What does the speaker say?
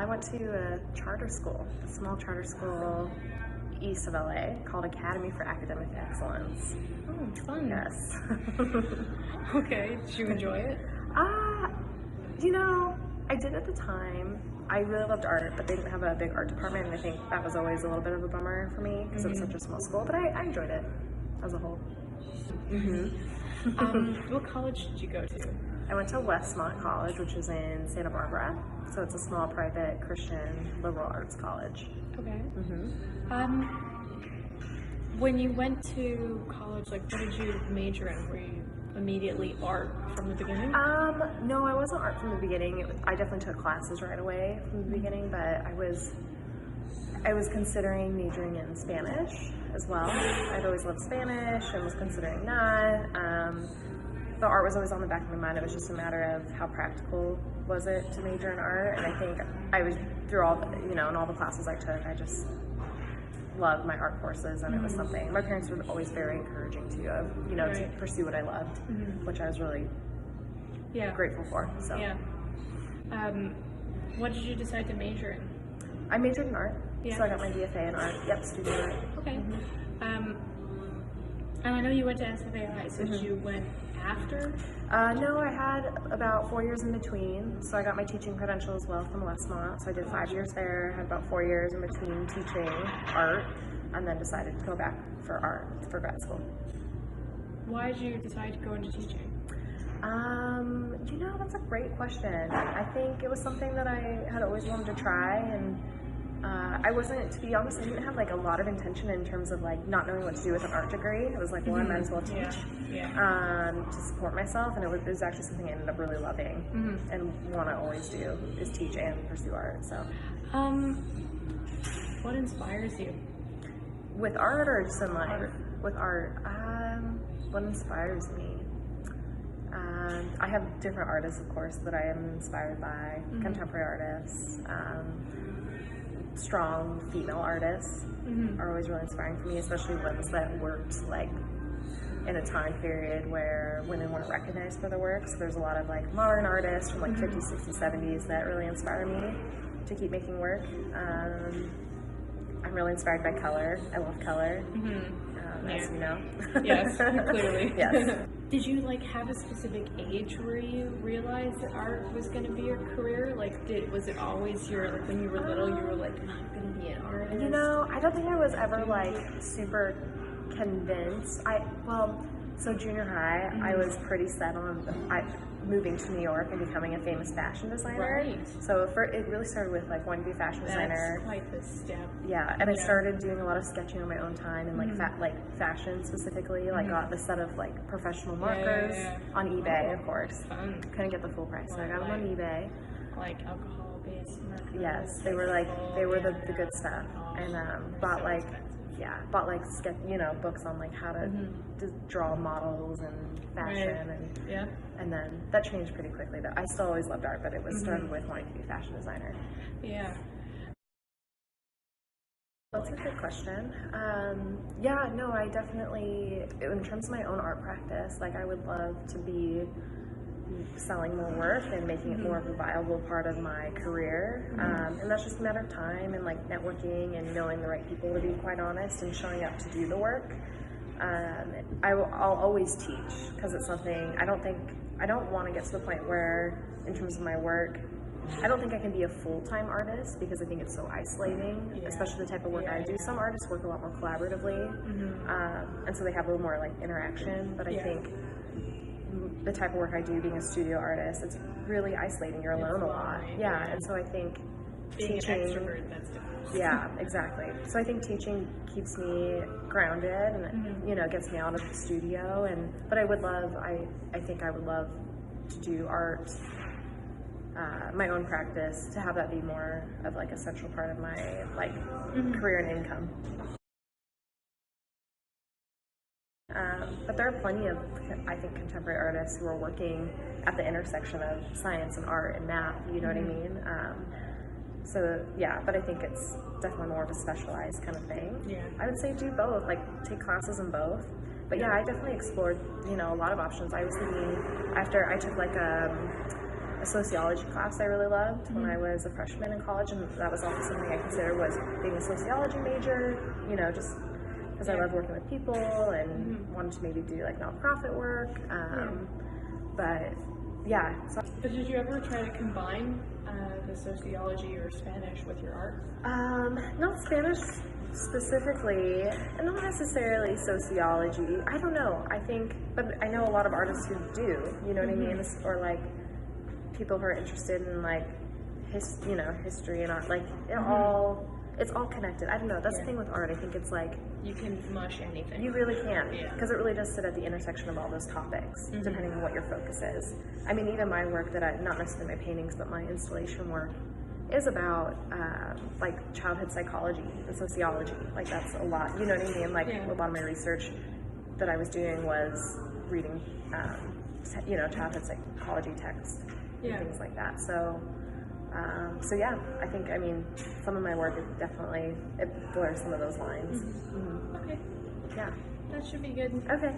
went to a charter school, a small charter school east of LA called Academy for Academic Excellence. Oh, fun. Yes. Okay, did you enjoy it? You know, I did at the time. I really loved art, but they didn't have a big art department, and I think that was always a little bit of a bummer for me because it was such a small school, but I enjoyed it as a whole. What college did you go to? I went to Westmont College, which is in Santa Barbara, so it's a small private Christian liberal arts college. Okay. When you went to college, like, what did you major in? Were you immediately art from the beginning? No, I wasn't art from the beginning. I definitely took classes right away from the beginning, but I was considering majoring in Spanish as well. I'd always loved Spanish and was considering that. The art was always on the back of my mind. It was just a matter of how practical was it to major in art, and I think I was through all the, in all the classes I took, I just loved my art courses, and it was something my parents were always very encouraging to pursue what I loved, which I was really grateful for. So what did you decide to major in? I majored in art, so I got my DFA in art. Yep, studio art. Okay. And I know you went to SFAI, so you went after? No, I had about 4 years in between, so I got my teaching credential as well from Westmont. So I did 5 years there, had about 4 years in between teaching art, and then decided to go back for art for grad school. Why did you decide to go into teaching? That's a great question. I think it was something that I had always wanted to try, and I wasn't, to be honest, I didn't have like a lot of intention in terms of like not knowing what to do with an art degree. It was like, well, I might as well teach to support myself, and it was actually something I ended up really loving and want to always do is teach and pursue art. So, what inspires you? With art or just in life? With art, what inspires me? I have different artists, of course, that I am inspired by. Contemporary artists. Strong female artists are always really inspiring for me, especially ones that worked like in a time period where women weren't recognized for their work. So there's a lot of like modern artists from like 50s, 60s, 70s that really inspire me to keep making work. I'm really inspired by color. I love color, as you know. Yes, clearly. Yes. Did you like have a specific age where you realized that art was going to be your career? Like, was it always when you were little, you were like, I'm going to be an artist? I don't think I was ever like super convinced. So junior high, I was pretty set on moving to New York and becoming a famous fashion designer. Right. So it really started with like wanting to be a fashion designer. That's quite the step. Yeah, and I started doing a lot of sketching on my own time and like fashion specifically. Like got the set of like professional markers on eBay, of course. Fun. Couldn't get the full price, so I got them on eBay. Like alcohol-based markers. Yes, they were the good stuff, and bought books on like how to draw models and fashion and then that changed pretty quickly. But I still always loved art, but it was started with wanting to be a fashion designer. Yeah. That's a good question. I definitely, in terms of my own art practice, like I would love to be selling more work and making it more of a viable part of my career, and that's just a matter of time and like networking and knowing the right people, to be quite honest, and showing up to do the work. I'll always teach because it's something I don't want to get to the point where, in terms of my work, I don't think I can be a full-time artist because I think it's so isolating, especially the type of work I do. Some artists work a lot more collaboratively, and so they have a little more like interaction, but I think the type of work I do, being a studio artist, it's really isolating. You're alone a lot. Yeah, and so I think being teaching, an extrovert, that's different. Yeah, exactly. So I think teaching keeps me grounded and gets me out of the studio. But I would love, I think I would love to do art, my own practice, to have that be more of like a central part of my like career and income. But there are plenty of, I think, contemporary artists who are working at the intersection of science and art and math, you know what I mean? But I think it's definitely more of a specialized kind of thing. Yeah. I would say do both, like take classes in both. But I definitely explored, a lot of options. I was thinking, after I took like a sociology class I really loved when I was a freshman in college, and that was also something I considered was being a sociology major, just because I love working with people and wanted to maybe do like nonprofit work. But yeah. So, But did you ever try to combine the sociology or Spanish with your art? not Spanish specifically, and not necessarily sociology. I don't know. I think, but I know a lot of artists who do. You know what I mean? Or like people who are interested in like history and art. Like it's all connected. I don't know. That's the thing with art. I think it's like You can mush anything. you really can, Yeah. because it really does sit at the intersection of all those topics, depending on what your focus is. I mean, even my work not necessarily my paintings, but my installation work is about like childhood psychology and sociology. Like that's a lot, you know what I mean? Like a lot of my research that I was doing was reading, childhood psychology texts and things like that. So yeah, I think, some of my work it blurs some of those lines. Okay. Yeah. That should be good. Okay.